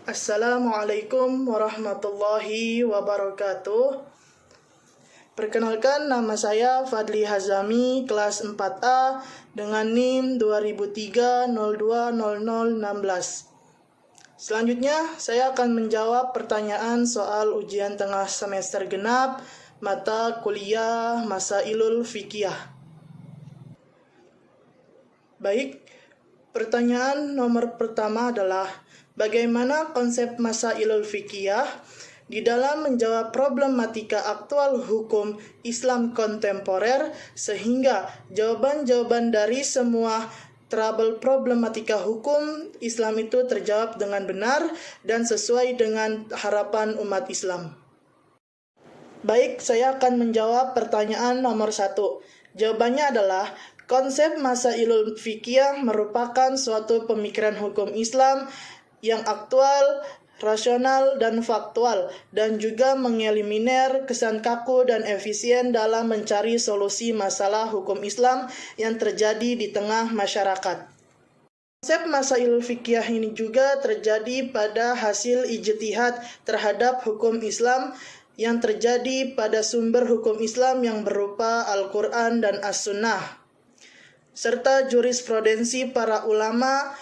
Assalamualaikum warahmatullahi wabarakatuh. Perkenalkan, nama saya Fadli Hazami, kelas 4A dengan NIM 2003-020016. Selanjutnya, saya akan menjawab pertanyaan soal ujian tengah semester genap mata kuliah Masailul Fiqhiyah. Baik, pertanyaan nomor pertama adalah bagaimana konsep Masailul Fiqhiyah di dalam menjawab problematika aktual hukum Islam kontemporer sehingga jawaban-jawaban dari semua trouble problematika hukum Islam itu terjawab dengan benar dan sesuai dengan harapan umat Islam. Baik, saya akan menjawab pertanyaan nomor 1. Jawabannya adalah konsep Masailul Fiqhiyah merupakan suatu pemikiran hukum Islam yang aktual, rasional, dan faktual, dan juga mengeliminir kesan kaku dan efisien dalam mencari solusi masalah hukum Islam yang terjadi di tengah masyarakat. Konsep Masailul Fiqhiyah ini juga terjadi pada hasil ijtihad terhadap hukum Islam yang terjadi pada sumber hukum Islam yang berupa Al-Quran dan As-Sunnah, serta jurisprudensi para ulama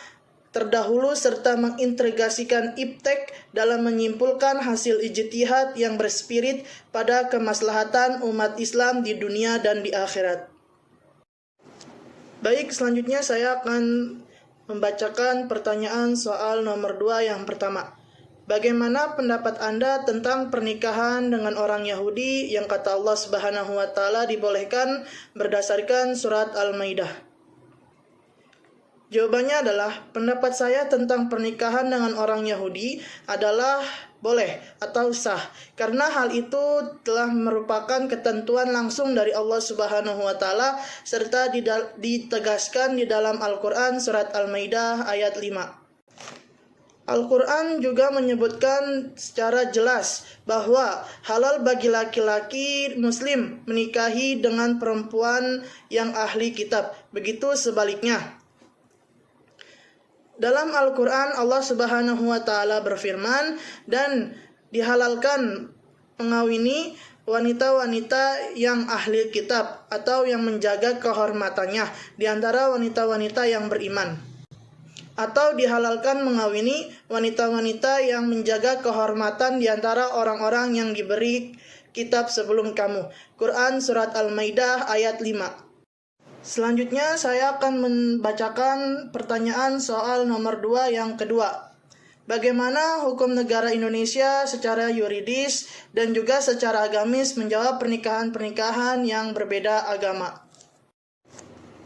terdahulu serta mengintegrasikan iptek dalam menyimpulkan hasil ijtihad yang berspirit pada kemaslahatan umat Islam di dunia dan di akhirat. Baik, selanjutnya saya akan membacakan pertanyaan soal nomor 2 yang pertama. Bagaimana pendapat Anda tentang pernikahan dengan orang Yahudi yang kata Allah Subhanahu wa taala dibolehkan berdasarkan surat Al-Maidah? Jawabannya adalah pendapat saya tentang pernikahan dengan orang Yahudi adalah boleh atau sah, karena hal itu telah merupakan ketentuan langsung dari Allah Subhanahu wa taala serta ditegaskan di dalam Al-Qur'an surat Al-Maidah ayat 5. Al-Quran juga menyebutkan secara jelas bahwa halal bagi laki-laki muslim menikahi dengan perempuan yang ahli kitab. Begitu sebaliknya. Dalam Al-Quran Allah Subhanahu wa taala berfirman, dan dihalalkan mengawini wanita-wanita yang ahli kitab atau yang menjaga kehormatannya di antara wanita-wanita yang beriman. Atau dihalalkan mengawini wanita-wanita yang menjaga kehormatan di antara orang-orang yang diberi kitab sebelum kamu. Quran Surat Al-Maidah ayat 5. Selanjutnya saya akan membacakan pertanyaan soal nomor 2 yang kedua. Bagaimana hukum negara Indonesia secara yuridis dan juga secara agamis menjawab pernikahan-pernikahan yang berbeda agama?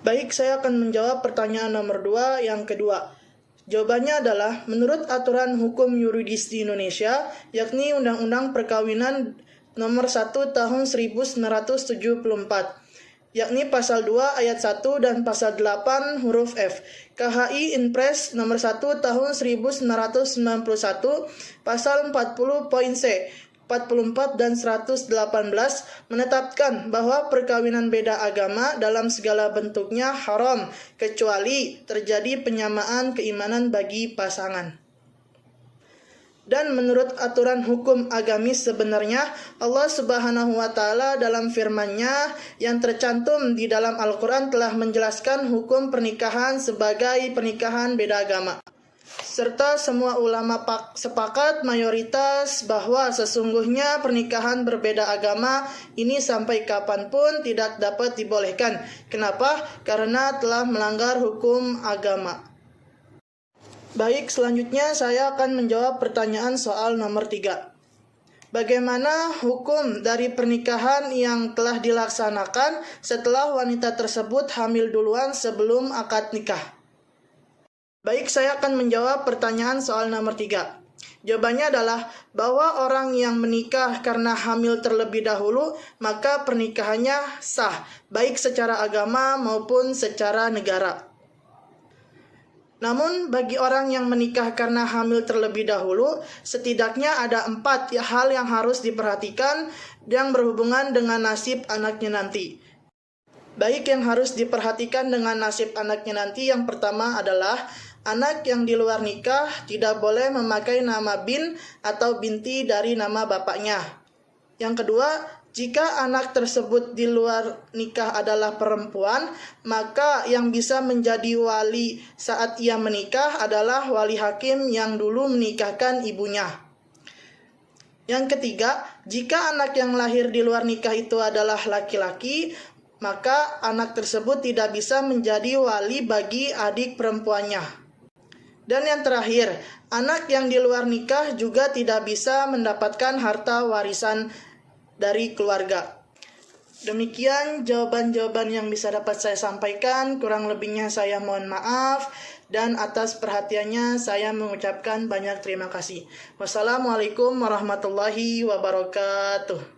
Baik, saya akan menjawab pertanyaan nomor 2 yang kedua. Jawabannya adalah menurut aturan hukum yuridis di Indonesia, yakni Undang-Undang Perkawinan nomor 1 tahun 1974. Yakni pasal 2 ayat 1 dan pasal 8 huruf F. KHI Inpres nomor 1 tahun 1991, pasal 40 poin C, 44 dan 118 menetapkan bahwa perkawinan beda agama dalam segala bentuknya haram kecuali terjadi penyamaan keimanan bagi pasangan. Dan menurut aturan hukum agamis sebenarnya, Allah Subhanahu wa taala dalam firman-Nya yang tercantum di dalam Al-Qur'an telah menjelaskan hukum pernikahan sebagai pernikahan beda agama. Serta semua ulama sepakat mayoritas bahwa sesungguhnya pernikahan berbeda agama ini sampai kapanpun tidak dapat dibolehkan. Kenapa? Karena telah melanggar hukum agama. Baik, selanjutnya saya akan menjawab pertanyaan soal nomor 3. Bagaimana hukum dari pernikahan yang telah dilaksanakan setelah wanita tersebut hamil duluan sebelum akad nikah? Baik, saya akan menjawab pertanyaan soal nomor 3. Jawabannya adalah bahwa orang yang menikah karena hamil terlebih dahulu, maka pernikahannya sah, baik secara agama maupun secara negara. Namun bagi orang yang menikah karena hamil terlebih dahulu, setidaknya ada 4 hal yang harus diperhatikan yang berhubungan dengan nasib anaknya nanti. Baik, yang harus diperhatikan dengan nasib anaknya nanti yang pertama adalah anak yang di luar nikah tidak boleh memakai nama bin atau binti dari nama bapaknya. Yang kedua, jika anak tersebut di luar nikah adalah perempuan, maka yang bisa menjadi wali saat ia menikah adalah wali hakim yang dulu menikahkan ibunya. Yang ketiga, jika anak yang lahir di luar nikah itu adalah laki-laki, maka anak tersebut tidak bisa menjadi wali bagi adik perempuannya. Dan yang terakhir, anak yang di luar nikah juga tidak bisa mendapatkan harta warisan dari keluarga. Demikian jawaban-jawaban yang bisa dapat saya sampaikan. Kurang lebihnya saya mohon maaf. Dan atas perhatiannya saya mengucapkan banyak terima kasih. Wassalamualaikum warahmatullahi wabarakatuh.